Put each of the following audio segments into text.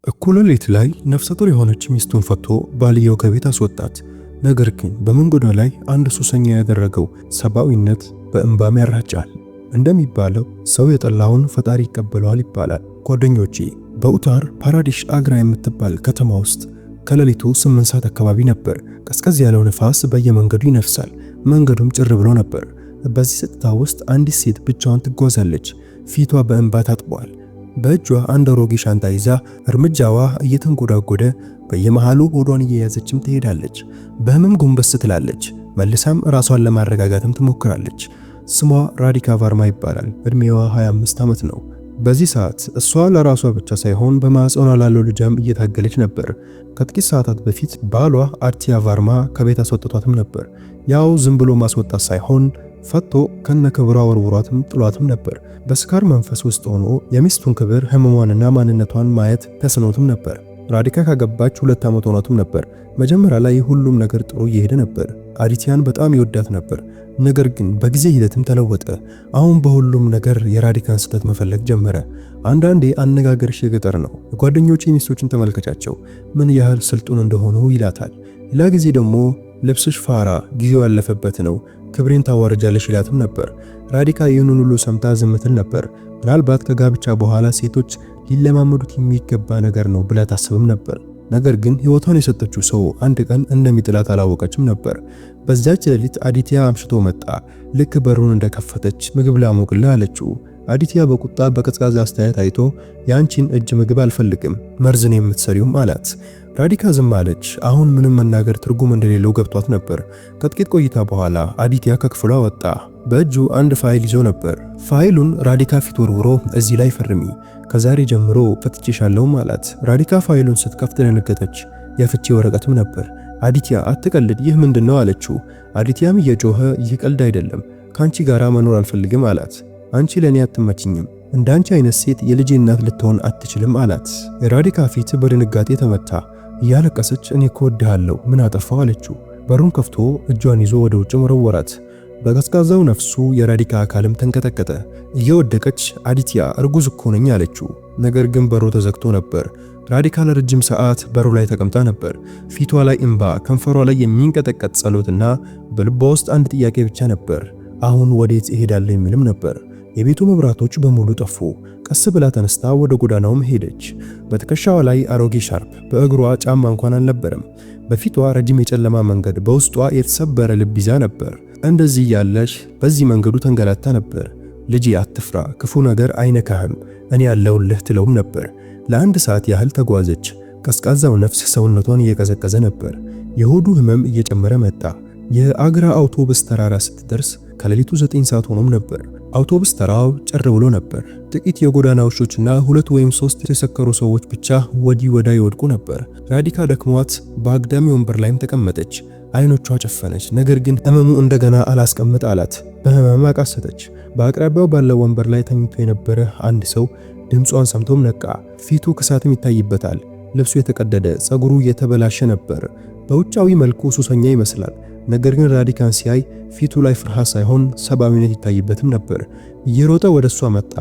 እኩለ ሌሊት ላይ ነፍሰ ጡር የሆነች ሚስቱን ፈቶ ባልየው ከቤት አስወጣት። ነገር ግን በመንገዷ ላይ አንድ ሱሰኛ ያደረገው ሰብአዊነት በእንባም ያራጫል። እንደሚባለው ሰው የጠላውን ፈጣሪ ይቀበለዋል ይባላል። ጓደኞቼ፣ በኡታር ፓራዲሽ አግራ የምትባል ከተማ ውስጥ ከሌሊቱ 8 ሰዓት አካባቢ ነበር። ቀዝቀዝ ያለው ንፋስ በየመንገዱ ይነፍሳል። መንገዱም ጭር ብሎ ነበር። በዚህ ጸጥታ ውስጥ አንዲት ሴት ብቻዋን ትጓዛለች። ፊቷ በእንባ ታጥቧል። በእጇ አንድ አሮጌ ሻንጣ ይዛ እርምጃዋ እየተንጎዳጎደ በየመሃሉ ሆዷን እየያዘችም ትሄዳለች። በህመም ጎንበስ ትላለች። መልሳም ራሷን ለማረጋጋትም ትሞክራለች። ስሟ ራዲካ ቫርማ ይባላል። እድሜዋ 25 ዓመት ነው። በዚህ ሰዓት እሷ ለራሷ ብቻ ሳይሆን በማህፀኗ ላለው ልጇም እየታገለች ነበር። ከጥቂት ሰዓታት በፊት ባሏ አርቲያ ቫርማ ከቤት አስወጥቷትም ነበር። ያው ዝም ብሎ ማስወጣት ሳይሆን ፈቶ ከነክብሯ ወርውሯትም ጥሏትም ነበር። በስካር መንፈስ ውስጥ ሆኖ የሚስቱን ክብር፣ ህመሟንና ማንነቷን ማየት ተስኖትም ነበር። ራዲካ ካገባች 2 ዓመት ሆኗትም ነበር። መጀመሪያ ላይ ሁሉም ነገር ጥሩ እየሄደ ነበር። አዲቲያን በጣም ይወዳት ነበር። ነገር ግን በጊዜ ሂደትም ተለወጠ። አሁን በሁሉም ነገር የራዲካን ስህተት መፈለግ ጀመረ። አንዳንዴ አነጋገርሽ የገጠር ነው፣ ጓደኞቼ ሚስቶችን ተመልከቻቸው ምን ያህል ስልጡን እንደሆኑ ይላታል። ሌላ ጊዜ ደግሞ ልብስሽ ፋራ፣ ጊዜው ያለፈበት ነው፣ ክብሬን ታዋርጃለሽ ይላትም ነበር። ራዲካ ይህንን ሁሉ ሰምታ ዝም ትል ነበር። ምናልባት ከጋብቻ በኋላ ሴቶች ሊለማመዱት የሚገባ ነገር ነው ብላ ታስብም ነበር። ነገር ግን ህይወቷን የሰጠችው ሰው አንድ ቀን እንደሚጥላት አላወቀችም ነበር። በዛች ሌሊት አዲቲያ አምሽቶ መጣ። ልክ በሩን እንደከፈተች ምግብ ላሞቅልህ አለችው። አዲቲያ በቁጣ በቀዝቃዛ አስተያየት አይቶ የአንቺን እጅ ምግብ አልፈልግም፣ መርዝን የምትሰሪውም አላት። ራዲካ ዝም አለች። አሁን ምንም መናገር ትርጉም እንደሌለው ገብቷት ነበር። ከጥቂት ቆይታ በኋላ አዲቲያ ከክፍሏ ወጣ። በእጁ አንድ ፋይል ይዞ ነበር። ፋይሉን ራዲካ ፊት ወርውሮ እዚህ ላይ ፈርሚ፣ ከዛሬ ጀምሮ ፈትቼሻለሁ አላት። ራዲካ ፋይሉን ስትከፍት ደነገጠች። የፍቺ ወረቀትም ነበር። አዲቲያ አትቀልድ፣ ይህ ምንድነው አለችው። አዲቲያም እየጮኸ ይህ ቀልድ አይደለም፣ ካንቺ ጋራ መኖር አልፈልግም አላት። አንቺ ለኔ አትመችኝም፣ እንዳንቺ አይነት ሴት የልጄ እናት ልትሆን አትችልም አላት። የራዲካ ፊት በድንጋጤ ተመታ። እያለቀሰች እኔ እኮ እወድሃለሁ፣ ምን አጠፋው አለችው። በሩን ከፍቶ እጇን ይዞ ወደ ውጭ ወረወራት። በቀዝቃዛው ነፍሱ የራዲካ አካልም ተንቀጠቀጠ። እየወደቀች አዲቲያ እርጉዝ እኮ ነኝ አለችው። ነገር ግን በሩ ተዘግቶ ነበር። ራዲካ ለረጅም ሰዓት በሩ ላይ ተቀምጣ ነበር። ፊቷ ላይ እንባ፣ ከንፈሯ ላይ የሚንቀጠቀጥ ጸሎትና በልቧ ውስጥ አንድ ጥያቄ ብቻ ነበር፣ አሁን ወዴት እሄዳለሁ የሚልም ነበር። የቤቱ መብራቶች በሙሉ ጠፉ። ቀስ ብላ ተነስታ ወደ ጎዳናውም ሄደች። በትከሻዋ ላይ አሮጌ ሻርፕ፣ በእግሯ ጫማ እንኳን አልነበረም። በፊቷ ረጅም የጨለማ መንገድ፣ በውስጧ የተሰበረ ልብ ይዛ ነበር። እንደዚህ ያለሽ በዚህ መንገዱ ተንገላታ ነበር። ልጄ አትፍራ፣ ክፉ ነገር አይነካህም፣ እኔ ያለሁልህ ትለውም ነበር። ለአንድ ሰዓት ያህል ተጓዘች። ቀዝቃዛው ነፍስ ሰውነቷን እየቀዘቀዘ ነበር። የሆዱ ህመም እየጨመረ መጣ። የአግራ አውቶቡስ ተራራ ስትደርስ ከሌሊቱ 9 ሰዓት ሆኖም ነበር። አውቶቡስ ተራው ጭር ብሎ ነበር። ጥቂት የጎዳና ውሾችና 2 ወይም 3 የተሰከሩ ሰዎች ብቻ ወዲህ ወዳ ይወድቁ ነበር። ራዲካ ደክሟት በአግዳሚ ወንበር ላይም ተቀመጠች። አይኖቿ ጨፈነች። ነገር ግን ህመሙ እንደገና አላስቀምጥ አላት። በህመም አቃሰተች። በአቅራቢያው ባለው ወንበር ላይ ተኝቶ የነበረ አንድ ሰው ድምጿን ሰምቶም ነቃ። ፊቱ ክሳትም ይታይበታል። ልብሱ የተቀደደ፣ ጸጉሩ የተበላሸ ነበር። በውጫዊ መልኩ ሱሰኛ ይመስላል። ነገር ግን ራዲካን ሲያይ ፊቱ ላይ ፍርሃት ሳይሆን ሰብአዊነት ይታይበትም ነበር። እየሮጠ ወደሷ መጣ።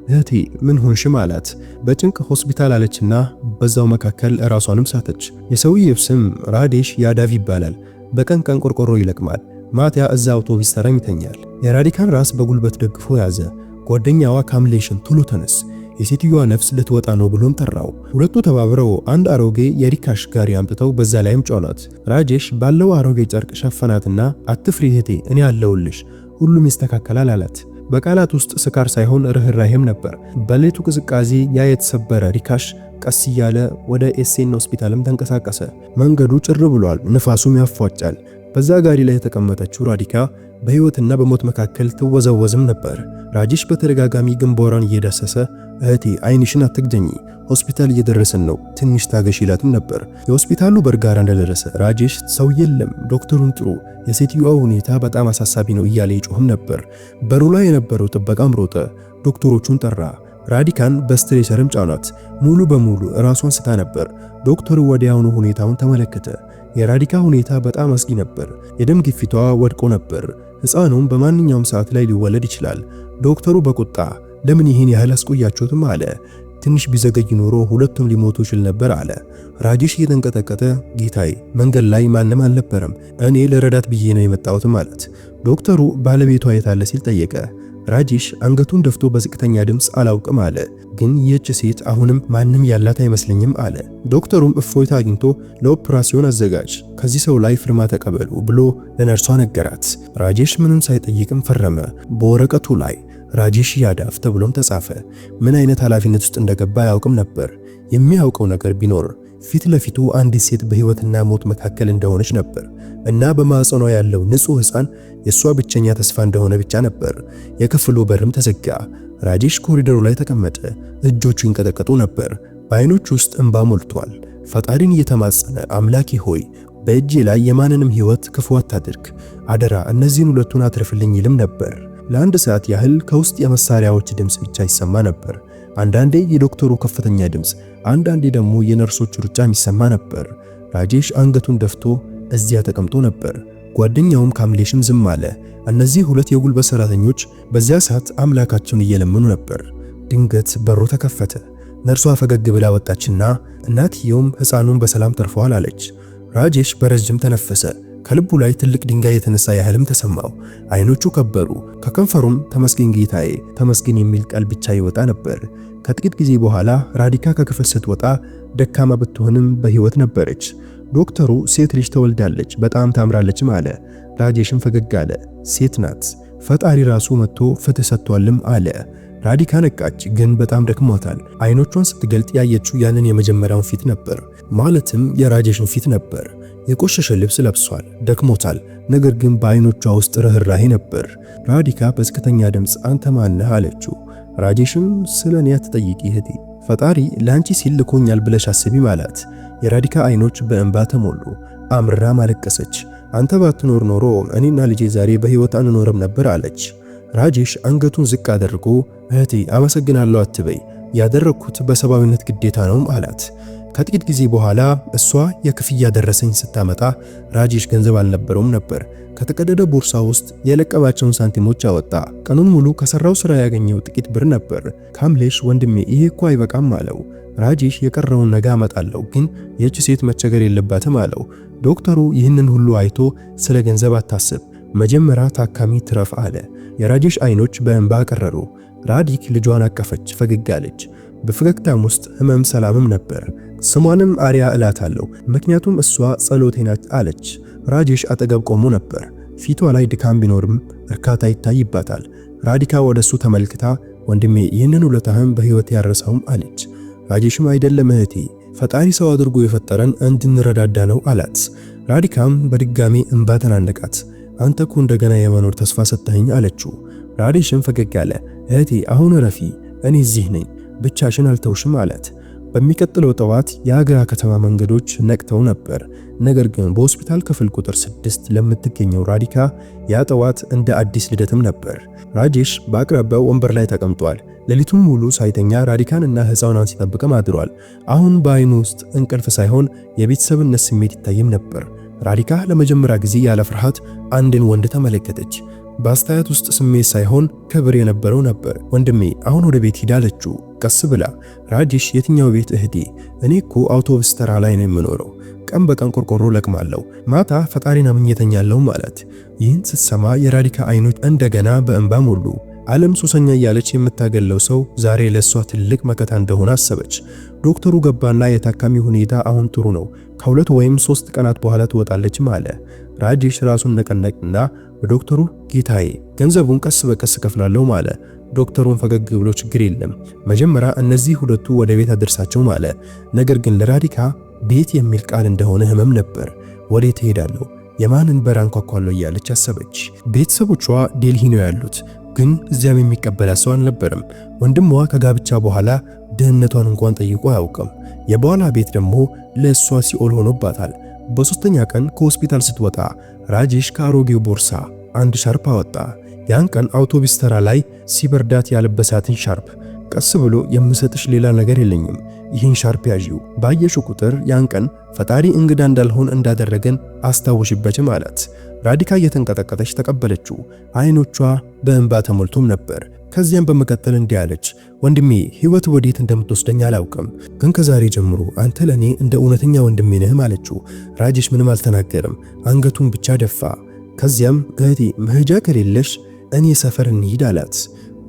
እህቴ ምን ሆንሽም አላት። በጭንቅ ሆስፒታል አለችና በዛው መካከል ራሷንም ሳተች። የሰውዬው ስም ራዴሽ ያዳቭ ይባላል። በቀን ቀን ቆርቆሮ ይለቅማል፣ ማታ እዛ አውቶቡስ ተራም ይተኛል። የራዲካን ራስ በጉልበት ደግፎ ያዘ። ጓደኛዋ ካምሌሽን ቶሎ ተነስ፣ የሴትዮዋ ነፍስ ልትወጣ ነው ብሎም ጠራው። ሁለቱ ተባብረው አንድ አሮጌ የሪካሽ ጋሪ አምጥተው በዛ ላይም ጫኗት። ራጄሽ ባለው አሮጌ ጨርቅ ሸፈናትና አትፍሪ እህቴ፣ እኔ አለሁልሽ፣ ሁሉም ይስተካከላል አላት። በቃላት ውስጥ ስካር ሳይሆን ርህራሄም ነበር። በሌቱ ቅዝቃዜ ያ የተሰበረ ሪካሽ ቀስ እያለ ወደ ኤስኤን ሆስፒታልም ተንቀሳቀሰ። መንገዱ ጭር ብሏል፣ ንፋሱም ያፏጫል። በዛ ጋሪ ላይ የተቀመጠችው ራዲካ በህይወትና በሞት መካከል ትወዘወዝም ነበር። ራጄሽ በተደጋጋሚ ግንባሯን እየዳሰሰ እህቴ አይንሽን አትግደኚ፣ ሆስፒታል እየደረሰን ነው፣ ትንሽ ታገሽ ይላትም ነበር። የሆስፒታሉ በር ጋር እንደደረሰ ራጄሽ ሰው የለም፣ ዶክተሩን ጥሩ፣ የሴትዮዋ ሁኔታ በጣም አሳሳቢ ነው እያለ ይጮህም ነበር። በሩ ላይ የነበረው ጥበቃም ሮጠ፣ ዶክተሮቹን ጠራ። ራዲካን በስትሬቸርም ጫኗት። ሙሉ በሙሉ ራሷን ስታ ነበር። ዶክተሩ ወዲያውኑ ሁኔታውን ተመለከተ። የራዲካ ሁኔታ በጣም አስጊ ነበር። የደም ግፊቷ ወድቆ ነበር። ሕፃኑም በማንኛውም ሰዓት ላይ ሊወለድ ይችላል። ዶክተሩ በቁጣ ለምን ይሄን ያህል አስቆያችሁትም አለ። ትንሽ ቢዘገይ ኖሮ ሁለቱም ሊሞቱ ይችል ነበር አለ። ራጄሽ እየተንቀጠቀጠ ጌታዬ፣ መንገድ ላይ ማንም አልነበረም፣ እኔ ለረዳት ብዬ ነው የመጣሁት ማለት። ዶክተሩ ባለቤቷ የት አለ ሲል ጠየቀ። ራጄሽ አንገቱን ደፍቶ በዝቅተኛ ድምፅ አላውቅም አለ። ግን ይህች ሴት አሁንም ማንም ያላት አይመስለኝም አለ። ዶክተሩም እፎይታ አግኝቶ ለኦፕራሲዮን አዘጋጅ፣ ከዚህ ሰው ላይ ፍርማ ተቀበሉ ብሎ ለነርሷ ነገራት። ራጄሽ ምንም ሳይጠይቅም ፈረመ። በወረቀቱ ላይ ራጄሽ ያዳፍ ተብሎም ተጻፈ። ምን አይነት ኃላፊነት ውስጥ እንደገባ አያውቅም ነበር። የሚያውቀው ነገር ቢኖር ፊት ለፊቱ አንዲት ሴት በህይወትና ሞት መካከል እንደሆነች ነበር እና በማዕፀኗ ያለው ንጹህ ሕፃን የሷ ብቸኛ ተስፋ እንደሆነ ብቻ ነበር። የክፍሉ በርም ተዘጋ። ራጄሽ ኮሪደሩ ላይ ተቀመጠ። እጆቹ ይንቀጠቀጡ ነበር። በዓይኖቹ ውስጥ እንባ ሞልቷል። ፈጣሪን እየተማጸነ አምላኬ ሆይ በእጄ ላይ የማንንም ህይወት ክፉ አታድርግ፣ አደራ እነዚህን ሁለቱን አትርፍልኝ ይልም ነበር። ለአንድ ሰዓት ያህል ከውስጥ የመሳሪያዎች ድምፅ ብቻ ይሰማ ነበር። አንዳንዴ የዶክተሩ ከፍተኛ ድምፅ፣ አንዳንዴ ደግሞ የነርሶች ሩጫ የሚሰማ ነበር። ራጄሽ አንገቱን ደፍቶ እዚያ ተቀምጦ ነበር። ጓደኛውም ካምሌሽም ዝም አለ። እነዚህ ሁለት የጉልበት ሰራተኞች በዚያ ሰዓት አምላካቸውን እየለመኑ ነበር። ድንገት በሩ ተከፈተ። ነርሷ ፈገግ ብላ ወጣችና እናትየውም ሕፃኑን በሰላም ተርፈዋል አለች። ራጄሽ በረጅም ተነፈሰ። ከልቡ ላይ ትልቅ ድንጋይ የተነሳ ያህልም ተሰማው። አይኖቹ ከበሩ። ከከንፈሩም ተመስገን ጌታዬ፣ ተመስገን የሚል ቃል ብቻ ይወጣ ነበር። ከጥቂት ጊዜ በኋላ ራዲካ ከክፍል ስትወጣ ደካማ ብትሆንም በህይወት ነበረች። ዶክተሩ ሴት ልጅ ተወልዳለች፣ በጣም ታምራለችም አለ። ራጄሽም ፈገግ አለ። ሴት ናት፣ ፈጣሪ ራሱ መጥቶ ፍትህ ሰጥቷልም አለ። ራዲካ ነቃች፣ ግን በጣም ደክሟታል። አይኖቿን ስትገልጥ ያየችው ያንን የመጀመሪያውን ፊት ነበር፣ ማለትም የራጄሽን ፊት ነበር። የቆሸሸ ልብስ ለብሷል፣ ደክሞታል። ነገር ግን በአይኖቿ ውስጥ ርህራሄ ነበር። ራዲካ በዝቅተኛ ድምፅ አንተ ማነህ አለችው። ራጄሽም ስለኔ አትጠይቂ እህቴ፣ ፈጣሪ ለአንቺ ሲል ልኮኛል ብለሽ አስቢ ማለት። የራዲካ አይኖች በእንባ ተሞሉ። አምርራ ማለቀሰች። አንተ ባትኖር ኖሮ እኔና ልጄ ዛሬ በህይወት አንኖርም ነበር አለች። ራጄሽ አንገቱን ዝቅ አድርጎ እህቴ አመሰግናለሁ አትበይ፣ ያደረኩት በሰብአዊነት ግዴታ ነው አላት። ከጥቂት ጊዜ በኋላ እሷ የክፍያ ደረሰኝ ስታመጣ ራጄሽ ገንዘብ አልነበረውም ነበር። ከተቀደደ ቦርሳ ውስጥ የለቀማቸውን ሳንቲሞች አወጣ። ቀኑን ሙሉ ከሰራው ስራ ያገኘው ጥቂት ብር ነበር። ካምሌሽ ወንድሜ ይሄ እኮ አይበቃም አለው። ራጄሽ የቀረውን ነገ አመጣለሁ፣ ግን የእች ሴት መቸገር የለባትም አለው። ዶክተሩ ይህንን ሁሉ አይቶ ስለ ገንዘብ አታስብ፣ መጀመሪያ ታካሚ ትረፍ አለ። የራጄሽ አይኖች በእንባ ቀረሩ። ራዲክ ልጇን አቀፈች፣ ፈገግ አለች። በፈገግታም ውስጥ ህመም ሰላምም ነበር። ስሟንም አሪያ እላታለሁ፣ ምክንያቱም እሷ ጸሎቴ ናት አለች። ራጄሽ አጠገብ ቆሞ ነበር። ፊቷ ላይ ድካም ቢኖርም እርካታ ይታይባታል። ራዲካ ወደሱ ተመልክታ ወንድሜ ይህንን ውለታህም በህይወት ያረሰውም አለች። ራጄሽም አይደለም እህቴ፣ ፈጣሪ ሰው አድርጎ የፈጠረን እንድንረዳዳ ነው አላት። ራዲካም በድጋሚ እንባ ተናነቃት። አንተ እኮ እንደገና የመኖር ተስፋ ሰጠኸኝ አለችው። ራጄሽም ፈገግ አለ። እህቴ አሁን ረፊ፣ እኔ እዚህ ነኝ፣ ብቻሽን አልተውሽም አላት። በሚቀጥለው ጠዋት የአገራ ከተማ መንገዶች ነቅተው ነበር። ነገር ግን በሆስፒታል ክፍል ቁጥር 6 ለምትገኘው ራዲካ ያ ጠዋት እንደ አዲስ ልደትም ነበር። ራጄሽ በአቅራቢያው ወንበር ላይ ተቀምጧል። ሌሊቱን ሙሉ ሳይተኛ ራዲካንና ሕፃኗን ሲጠብቅም አድሯል። አሁን በአይኑ ውስጥ እንቅልፍ ሳይሆን የቤተሰብነት ስሜት ይታይም ነበር። ራዲካ ለመጀመሪያ ጊዜ ያለ ፍርሃት አንድን ወንድ ተመለከተች። በአስተያየት ውስጥ ስሜት ሳይሆን ክብር የነበረው ነበር። ወንድሜ አሁን ወደ ቤት ሂድ አለችው ቀስ ብላ። ራጄሽ የትኛው ቤት እህቴ? እኔ እኮ አውቶቡስ ተራ ላይ ነው የምኖረው። ቀን በቀን ቆርቆሮ ለቅማለሁ፣ ማታ ፈጣሪን አምኜተኛለሁ ማለት። ይህን ስትሰማ የራዲካ አይኖች እንደገና በእንባ ሞሉ። ዓለም ሱሰኛ እያለች የምታገለው ሰው ዛሬ ለሷ ትልቅ መከታ እንደሆነ አሰበች። ዶክተሩ ገባና የታካሚ ሁኔታ አሁን ጥሩ ነው፣ ከ2 ወይም 3 ቀናት በኋላ ትወጣለችም አለ። ራጄሽ ራሱን ነቀነቅና በዶክተሩ ጌታዬ ገንዘቡን ቀስ በቀስ ከፍላለሁ ማለ። ዶክተሩን ፈገግ ብሎ ችግር የለም መጀመሪያ እነዚህ ሁለቱ ወደ ቤት አደርሳቸው ማለ። ነገር ግን ለራዲካ ቤት የሚል ቃል እንደሆነ ህመም ነበር። ወዴት ትሄዳለሁ? የማንን በር አንኳኳለሁ እያለች አሰበች። ቤተሰቦቿ ዴልሂ ነው ያሉት፣ ግን እዚያም የሚቀበላት ሰው አልነበረም። ወንድሟ ከጋብቻ በኋላ ደህንነቷን እንኳን ጠይቆ አያውቅም። የባሏ ቤት ደግሞ ለእሷ ሲኦል ሆኖባታል። በሶስተኛ ቀን ከሆስፒታል ስትወጣ ራጄሽ ከአሮጌው ቦርሳ አንድ ሻርፕ አወጣ። ያን ቀን አውቶቡስ ተራ ላይ ሲበርዳት ያለበሳትን ሻርፕ። ቀስ ብሎ የምሰጥሽ ሌላ ነገር የለኝም፣ ይህን ሻርፕ ያዢው። ባየሽው ቁጥር ያን ቀን ፈጣሪ እንግዳ እንዳልሆን እንዳደረገን አስታውሽበትም አላት። ራዲካ እየተንቀጠቀጠች ተቀበለችው። አይኖቿ በእንባ ተሞልቶም ነበር። ከዚያም በመቀጠል እንዲህ አለች፣ ወንድሜ ህይወት ወዴት እንደምትወስደኝ አላውቅም፣ ግን ከዛሬ ጀምሮ አንተ ለኔ እንደ እውነተኛ ወንድሜ ነህ አለችው። ራጄሽ ምንም አልተናገረም፣ አንገቱን ብቻ ደፋ። ከዚያም እህቴ መሄጃ ከሌለሽ እኔ ሰፈር እንሂድ አላት።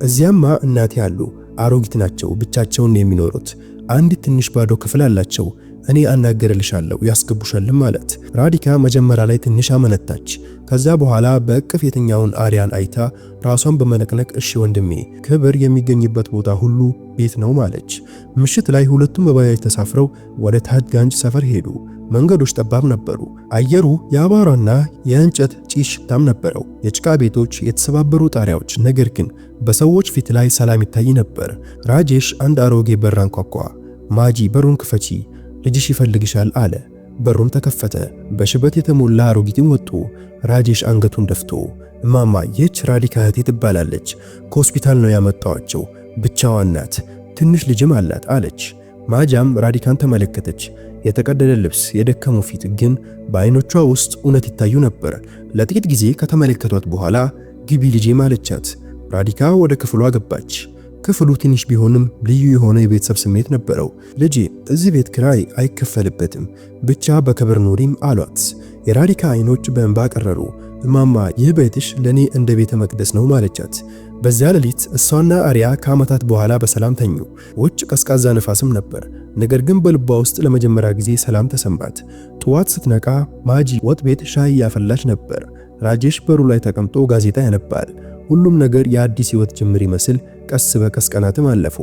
እዚያማ እናቴ አሉ፣ አሮጊት ናቸው፣ ብቻቸውን የሚኖሩት። አንዲት ትንሽ ባዶ ክፍል አላቸው፣ እኔ አናገርልሻለሁ ያስገቡሻልም ማለት። ራዲካ መጀመሪያ ላይ ትንሽ አመነታች። ከዛ በኋላ በእቅፍ የተኛውን አሪያን አይታ ራሷን በመነቅነቅ እሺ ወንድሜ፣ ክብር የሚገኝበት ቦታ ሁሉ ቤት ነው ማለች። ምሽት ላይ ሁለቱም በባጃጅ ተሳፍረው ወደ ታድጋንጅ ሰፈር ሄዱ። መንገዶች ጠባብ ነበሩ። አየሩ የአቧራና የእንጨት ጭስ ሽታም ነበረው። የጭቃ ቤቶች፣ የተሰባበሩ ጣሪያዎች፣ ነገር ግን በሰዎች ፊት ላይ ሰላም ይታይ ነበር። ራጄሽ አንድ አሮጌ በር አንኳኳ። ማጂ በሩን ክፈቺ፣ ልጅሽ ይፈልግሻል አለ። በሩም ተከፈተ። በሽበት የተሞላ አሮጊትም ወጡ። ራጄሽ አንገቱን ደፍቶ እማማ ይህች ራዲካ እህቴ ትባላለች፣ ከሆስፒታል ነው ያመጣዋቸው፣ ብቻዋን ናት፣ ትንሽ ልጅም አላት አለች። ማጃም ራዲካን ተመለከተች። የተቀደደ ልብስ፣ የደከሙ ፊት፣ ግን በአይኖቿ ውስጥ እውነት ይታዩ ነበር። ለጥቂት ጊዜ ከተመለከቷት በኋላ ግቢ ልጄ ማለቻት። ራዲካ ወደ ክፍሏ ገባች። ክፍሉ ትንሽ ቢሆንም ልዩ የሆነ የቤተሰብ ስሜት ነበረው። ልጄ እዚህ ቤት ክራይ አይከፈልበትም፣ ብቻ በክብር ኑሪም አሏት። የራዲካ አይኖች በእንባ ቀረሩ። እማማ ይህ ቤትሽ ለኔ እንደ ቤተ መቅደስ ነው ማለቻት። በዚያ ሌሊት እሷና አሪያ ከዓመታት በኋላ በሰላም ተኙ። ውጭ ቀዝቃዛ ነፋስም ነበር፣ ነገር ግን በልቧ ውስጥ ለመጀመሪያ ጊዜ ሰላም ተሰማት። ጠዋት ስትነቃ ማጂ ወጥ ቤት ሻይ ያፈላች ነበር። ራጄሽ በሩ ላይ ተቀምጦ ጋዜጣ ያነባል። ሁሉም ነገር የአዲስ ህይወት ጅምር ይመስል ቀስ በቀስ ቀናትም አለፉ።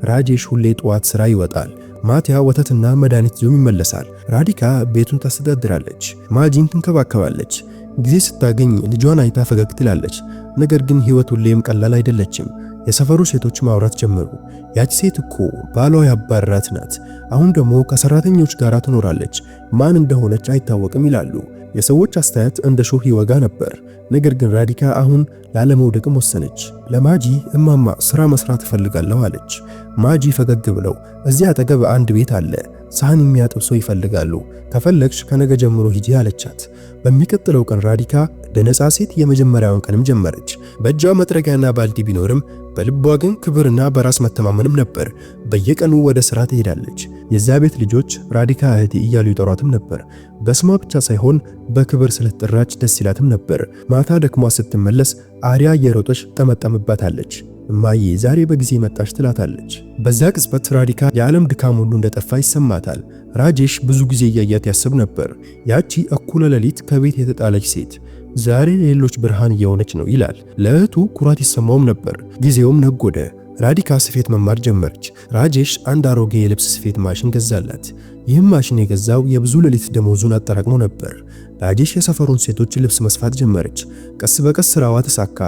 ራጄሽ ሁሌ ጠዋት ስራ ይወጣል። ማቲያ ወተትና መድኃኒት ይዞ ይመለሳል። ራዲካ ቤቱን ታስተዳድራለች፣ ማጂን ትንከባከባለች። ጊዜ ስታገኝ ልጇን አይታ ፈገግ ትላለች። ነገር ግን ህይወት ሁሌም ቀላል አይደለችም። የሰፈሩ ሴቶች ማውራት ጀመሩ። ያቺ ሴት እኮ ባሏ ያባረራት ናት፣ አሁን ደግሞ ከሰራተኞች ጋር ትኖራለች፣ ማን እንደሆነች አይታወቅም ይላሉ። የሰዎች አስተያየት እንደ ሾህ ይወጋ ነበር። ነገር ግን ራዲካ አሁን ላለመውደቅም ወሰነች። ለማጂ እማማ ስራ መስራት እፈልጋለሁ አለች። ማጂ ፈገግ ብለው እዚህ አጠገብ አንድ ቤት አለ፣ ሳህን የሚያጥብ ሰው ይፈልጋሉ፣ ከፈለግሽ ከነገ ጀምሮ ሂጂ አለቻት። በሚቀጥለው ቀን ራዲካ በነፃ ሴት የመጀመሪያውን ቀንም ጀመረች። በእጇ መጥረጊያና ባልዲ ቢኖርም በልቧ ግን ክብርና በራስ መተማመንም ነበር። በየቀኑ ወደ ስራ ትሄዳለች። የዚያ ቤት ልጆች ራዲካ እህቴ እያሉ ይጠሯትም ነበር። በስሟ ብቻ ሳይሆን በክብር ስለተጠራች ደስ ይላትም ነበር። ማታ ደክሟ ስትመለስ አሪያ እየሮጠች ጠመጠምባታለች። እማዬ ዛሬ በጊዜ መጣች ትላታለች። በዚያ ቅጽበት ራዲካ የዓለም ድካም ሁሉ እንደጠፋ ይሰማታል። ራጄሽ ብዙ ጊዜ እያያት ያስብ ነበር። ያቺ እኩለ ሌሊት ከቤት የተጣለች ሴት ዛሬ ሌሎች ብርሃን እየሆነች ነው ይላል። ለእህቱ ኩራት ይሰማውም ነበር። ጊዜውም ነጎደ። ራዲካ ስፌት መማር ጀመረች። ራጄሽ አንድ አሮጌ የልብስ ስፌት ማሽን ገዛላት። ይህም ማሽን የገዛው የብዙ ሌሊት ደሞዙን አጠራቅሞ ነበር። ራጄሽ የሰፈሩን ሴቶች ልብስ መስፋት ጀመረች። ቀስ በቀስ ስራዋ ተሳካ።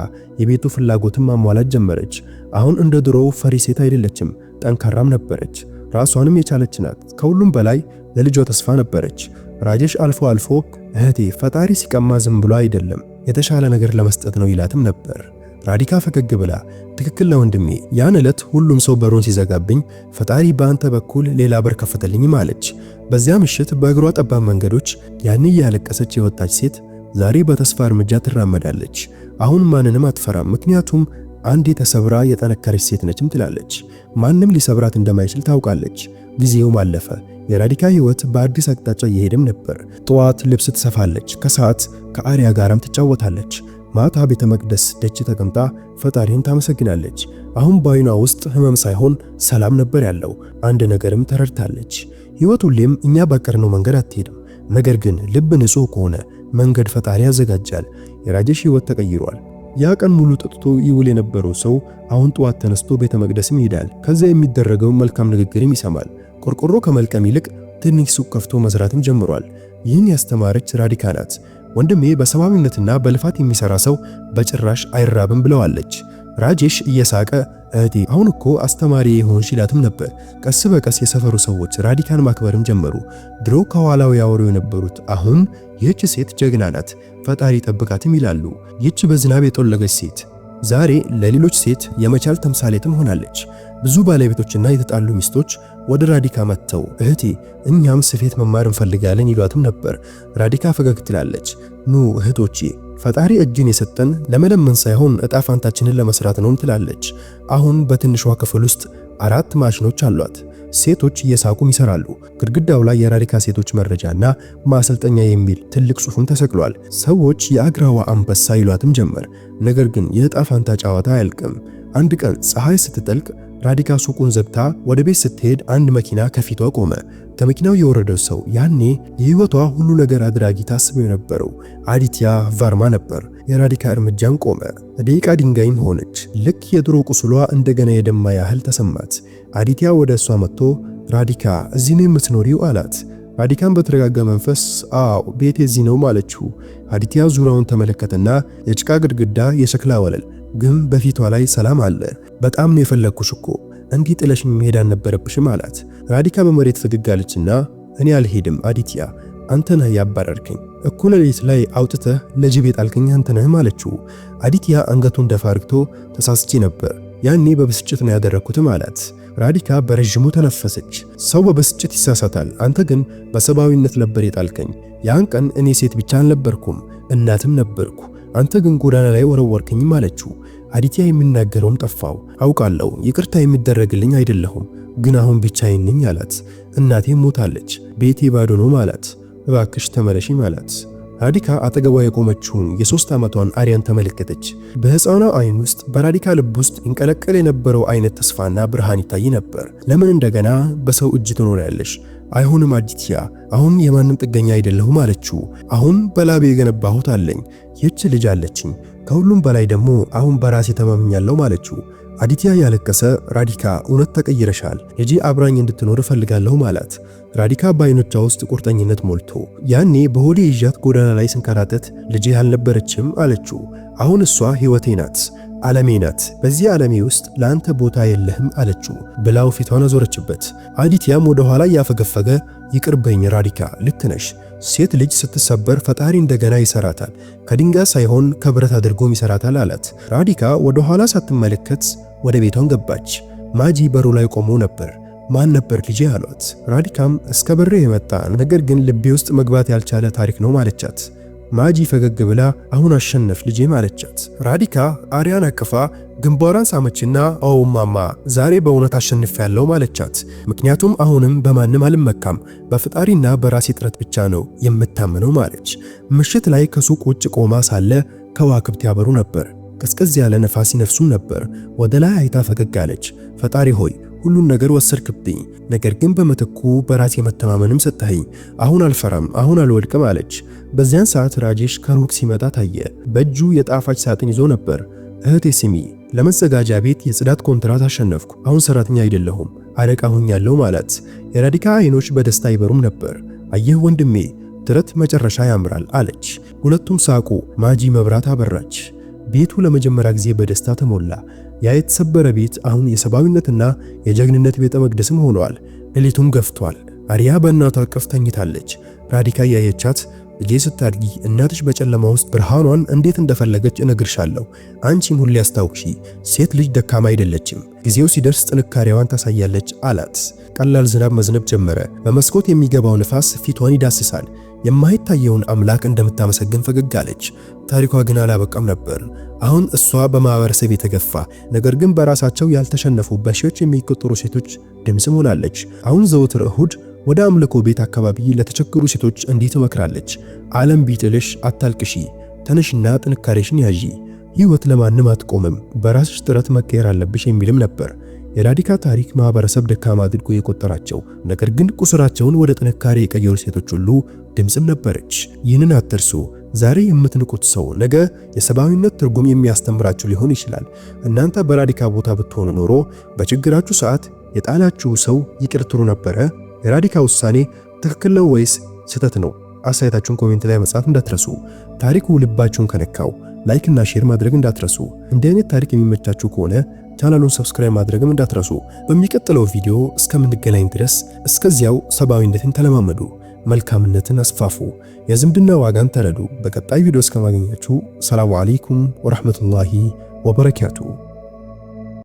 የቤቱ ፍላጎትም ማሟላት ጀመረች። አሁን እንደ ድሮው ፈሪ ሴት አይደለችም፣ ጠንካራም ነበረች። ራሷንም የቻለች ናት። ከሁሉም በላይ ለልጇ ተስፋ ነበረች። ራጄሽ አልፎ አልፎ እህቴ ፈጣሪ ሲቀማ ዝም ብሎ አይደለም የተሻለ ነገር ለመስጠት ነው ይላትም ነበር። ራዲካ ፈገግ ብላ ትክክል ነው ወንድሜ፣ ያን ዕለት ሁሉም ሰው በሩን ሲዘጋብኝ ፈጣሪ በአንተ በኩል ሌላ በር ከፈተልኝ ማለች። በዚያ ምሽት በእግሯ ጠባብ መንገዶች ያን ያለቀሰች የወጣች ሴት ዛሬ በተስፋ እርምጃ ትራመዳለች። አሁን ማንንም አትፈራም፣ ምክንያቱም አንዴ ተሰብራ የጠነከረች ሴት ነችም ትላለች። ማንም ሊሰብራት እንደማይችል ታውቃለች። ጊዜውም አለፈ። የራዲካ ህይወት በአዲስ አቅጣጫ እየሄደም ነበር። ጠዋት ልብስ ትሰፋለች፣ ከሰዓት ከአሪያ ጋራም ትጫወታለች። ማታ ቤተ መቅደስ ደጅ ተቀምጣ ፈጣሪን ታመሰግናለች። አሁን በዓይኗ ውስጥ ህመም ሳይሆን ሰላም ነበር ያለው። አንድ ነገርም ተረድታለች። ህይወት ሁሌም እኛ ባቀርነው መንገድ አትሄድም። ነገር ግን ልብ ንጹህ ከሆነ መንገድ ፈጣሪ ያዘጋጃል። የራጄሽ ህይወት ተቀይሯል። ያ ቀን ሙሉ ጠጥቶ ይውል የነበረው ሰው አሁን ጠዋት ተነስቶ ቤተ መቅደስም ይሄዳል። ከዚያ የሚደረገው መልካም ንግግርም ይሰማል። ቆርቆሮ ከመልቀም ይልቅ ትንሽ ሱቅ ከፍቶ መስራትም ጀምሯል። ይህን ያስተማረች ራዲካ ናት። ወንድሜ በሰማዊነትና በልፋት የሚሰራ ሰው በጭራሽ አይራብም ብለዋለች። ራጄሽ እየሳቀ እህቴ አሁን እኮ አስተማሪ የሆንሽ ይላትም ነበር። ቀስ በቀስ የሰፈሩ ሰዎች ራዲካን ማክበርም ጀመሩ። ድሮ ከኋላው ያወሩ የነበሩት አሁን ይህች ሴት ጀግና ናት፣ ፈጣሪ ጠብቃትም ይላሉ። ይህች በዝናብ የጠወለገች ሴት ዛሬ ለሌሎች ሴት የመቻል ተምሳሌትም ሆናለች። ብዙ ባለቤቶችና የተጣሉ ሚስቶች ወደ ራዲካ መጥተው እህቴ እኛም ስፌት መማር እንፈልጋለን ይሏትም ነበር። ራዲካ ፈገግ ትላለች። ኑ እህቶቼ ፈጣሪ እጅን የሰጠን ለመለመን ሳይሆን እጣ ፋንታችንን ለመስራት ነው ትላለች። አሁን በትንሿ ክፍል ውስጥ 4 ማሽኖች አሏት። ሴቶች እየሳቁም ይሰራሉ። ግድግዳው ላይ የራዲካ ሴቶች መረጃና ማሰልጠኛ የሚል ትልቅ ጽሑፍም ተሰቅሏል። ሰዎች የአግራዋ አንበሳ ይሏትም ጀመር። ነገር ግን የእጣ ፋንታ ጨዋታ አያልቅም። አንድ ቀን ፀሐይ ስትጠልቅ ራዲካ ሱቁን ዘግታ ወደ ቤት ስትሄድ አንድ መኪና ከፊቷ ቆመ። ከመኪናው የወረደው ሰው ያኔ የህይወቷ ሁሉ ነገር አድራጊ ታስበው የነበረው አዲትያ ቫርማ ነበር። የራዲካ እርምጃም ቆመ። ደቂቃ ድንጋይም ሆነች። ልክ የድሮ ቁስሏ እንደገና የደማ ያህል ተሰማት። አዲትያ ወደ እሷ መጥቶ ራዲካ እዚህ ነው የምትኖሪው አላት። ራዲካን በተረጋጋ መንፈስ አዎ ቤቴ እዚህ ነው ማለችው። አዲትያ ዙሪያውን ተመለከተና የጭቃ ግድግዳ፣ የሸክላ ወለል ግን በፊቷ ላይ ሰላም አለ። በጣም ነው የፈለግኩሽ እኮ እንዲህ ጥለሽኝ መሄድ አልነበረብሽም አላት። ራዲካ በመሬት ፈገግ አለችና እኔ አልሄድም አዲትያ፣ አንተ ነህ ያባረርከኝ። እኩለ ሌሊት ላይ አውጥተህ ለጅብ የጣልከኝ አንተ ነህ አለችው። አዲትያ አንገቱን ደፋ አድርጎ ተሳስቼ ነበር፣ ያኔ በብስጭት ነው ያደረኩትም አላት። ራዲካ በረጅሙ ተነፈሰች። ሰው በብስጭት ይሳሳታል፣ አንተ ግን በሰብአዊነት ነበር የጣልከኝ። ያን ቀን እኔ ሴት ብቻ አልነበርኩም እናትም ነበርኩ፣ አንተ ግን ጎዳና ላይ ወረወርከኝም አለችው። አዲትያ የሚናገረውም ጠፋው። አውቃለሁ ይቅርታ የሚደረግልኝ አይደለሁም፣ ግን አሁን ብቻዬን ነኝ አላት። እናቴ ሞታለች፣ ቤቴ ባዶ ነው አላት። እባክሽ ተመለሺ አላት። ራዲካ አጠገቧ የቆመችውን የ3 ዓመቷን አሪያን ተመለከተች። በሕፃኗ አይን ውስጥ በራዲካ ልብ ውስጥ ይንቀለቀል የነበረው አይነት ተስፋና ብርሃን ይታይ ነበር። ለምን እንደገና በሰው እጅ ትኖሪያለሽ? አይሆንም አዲትያ፣ አሁን የማንም ጥገኛ አይደለሁም አለችው። አሁን በላቤ የገነባሁት አለኝ፣ ይህች ልጅ አለችኝ፣ ከሁሉም በላይ ደግሞ አሁን በራሴ ተማምኛለሁ ማለችው። አዲትያ ያለቀሰ ራዲካ እውነት ተቀይረሻል፣ ልጄ አብራኝ እንድትኖር እፈልጋለሁ ማለት። ራዲካ በአይኖቿ ውስጥ ቁርጠኝነት ሞልቶ ያኔ በሆዴ ይዣት ጎዳና ላይ ስንከራተት ልጄ አልነበረችም አለችው። አሁን እሷ ሕይወቴ ናት፣ ዓለሜ ናት፣ በዚህ ዓለሜ ውስጥ ለአንተ ቦታ የለህም አለችው ብላው ፊቷን አዞረችበት። አዲትያም ወደ ኋላ ያፈገፈገ ይቅርበኝ ራዲካ፣ ልክ ነሽ፣ ሴት ልጅ ስትሰበር ፈጣሪ እንደገና ይሰራታል፣ ከድንጋይ ሳይሆን ከብረት አድርጎም ይሰራታል አላት። ራዲካ ወደ ኋላ ሳትመለከት ወደ ቤቷን ገባች። ማጂ በሩ ላይ ቆሞ ነበር። ማን ነበር ልጄ አሏት። ራዲካም እስከ በሬ የመጣ ነገር ግን ልቤ ውስጥ መግባት ያልቻለ ታሪክ ነው ማለቻት። ማጂ ፈገግ ብላ አሁን አሸነፍ ልጄ ማለቻት። ራዲካ አሪያን አቅፋ ግንባሯን ሳመችና አዎ ማማ ዛሬ በእውነት አሸንፌያለሁ ማለቻት። ምክንያቱም አሁንም በማንም አልመካም፣ በፈጣሪና በራሴ ጥረት ብቻ ነው የምታመነው ማለች። ምሽት ላይ ከሱቅ ውጭ ቆማ ሳለ ከዋክብት ያበሩ ነበር። ቀዝቀዝ ያለ ነፋስ ይነፍሱም ነበር። ወደ ላይ አይታ ፈገግ አለች። ፈጣሪ ሆይ ሁሉን ነገር ወሰድክብኝ፣ ነገር ግን በመተኩ በራሴ መተማመንም ሰጠኸኝ። አሁን አልፈራም፣ አሁን አልወድቅም አለች። በዚያን ሰዓት ራጄሽ ከሩቅ ሲመጣ ታየ። በእጁ የጣፋጭ ሳጥን ይዞ ነበር። እህቴ ስሚ፣ ለመዘጋጃ ቤት የጽዳት ኮንትራት አሸነፍኩ፣ አሁን ሰራተኛ አይደለሁም፣ አለቃ ሆኛለሁ ማለት። የራዲካ አይኖች በደስታ ይበሩም ነበር። አየህ ወንድሜ፣ ትረት መጨረሻ ያምራል አለች። ሁለቱም ሳቁ። ማጂ መብራት አበራች። ቤቱ ለመጀመሪያ ጊዜ በደስታ ተሞላ። ያ የተሰበረ ቤት አሁን የሰብአዊነትና የጀግንነት ቤተ መቅደስም ሆኗል። ሌሊቱም ገፍቷል። አሪያ በእናቷ እቅፍ ተኝታለች። ራዲካ ያየቻት ልጄ ስታድጊ እናትሽ በጨለማ ውስጥ ብርሃኗን እንዴት እንደፈለገች እነግርሻለሁ። አንቺም ሁሌ አስታውሺ፣ ሴት ልጅ ደካማ አይደለችም፣ ጊዜው ሲደርስ ጥንካሬዋን ታሳያለች አላት። ቀላል ዝናብ መዝነብ ጀመረ። በመስኮት የሚገባው ንፋስ ፊቷን ይዳስሳል። የማይታየውን አምላክ እንደምታመሰግን ፈገግ አለች። ታሪኳ ግን አላበቃም ነበር። አሁን እሷ በማህበረሰብ የተገፋ ነገር ግን በራሳቸው ያልተሸነፉ በሺዎች የሚቆጠሩ ሴቶች ድምጽ ሆናለች። አሁን ዘወትር እሁድ ወደ አምልኮ ቤት አካባቢ ለተቸገሩ ሴቶች እንዲህ ትመክራለች። ዓለም ቢጥልሽ አታልቅሺ፣ ተነሽና ጥንካሬሽን ያዢ። ሕይወት ለማንም አትቆምም፣ በራስሽ ጥረት መቀየር አለብሽ የሚልም ነበር። የራዲካ ታሪክ ማህበረሰብ ደካማ አድርጎ የቆጠራቸው ነገር ግን ቁስራቸውን ወደ ጥንካሬ የቀየሩ ሴቶች ሁሉ ድምጽም ነበረች። ይህንን አትርሱ። ዛሬ የምትንቁት ሰው ነገ የሰብአዊነት ትርጉም የሚያስተምራችሁ ሊሆን ይችላል። እናንተ በራዲካ ቦታ ብትሆኑ ኖሮ በችግራችሁ ሰዓት የጣላችሁ ሰው ይቅር ትሉ ነበረ? የራዲካ ውሳኔ ትክክል ነው ወይስ ስህተት ነው? አስተያየታችሁን ኮሜንት ላይ መጻፍ እንዳትረሱ። ታሪኩ ልባችሁን ከነካው ላይክ እና ሼር ማድረግ እንዳትረሱ። እንዲህ አይነት ታሪክ የሚመቻችሁ ከሆነ ቻናሉን ሰብስክራይብ ማድረግም እንዳትረሱ። በሚቀጥለው ቪዲዮ እስከምንገናኝ ድረስ እስከዚያው ሰብአዊነትን ተለማመዱ፣ መልካምነትን አስፋፉ፣ የዝምድና ዋጋን ተረዱ። በቀጣይ ቪዲዮ እስከማገኛችሁ ሰላሙ አለይኩም ወራህመቱላሂ ወበረካቱሁ።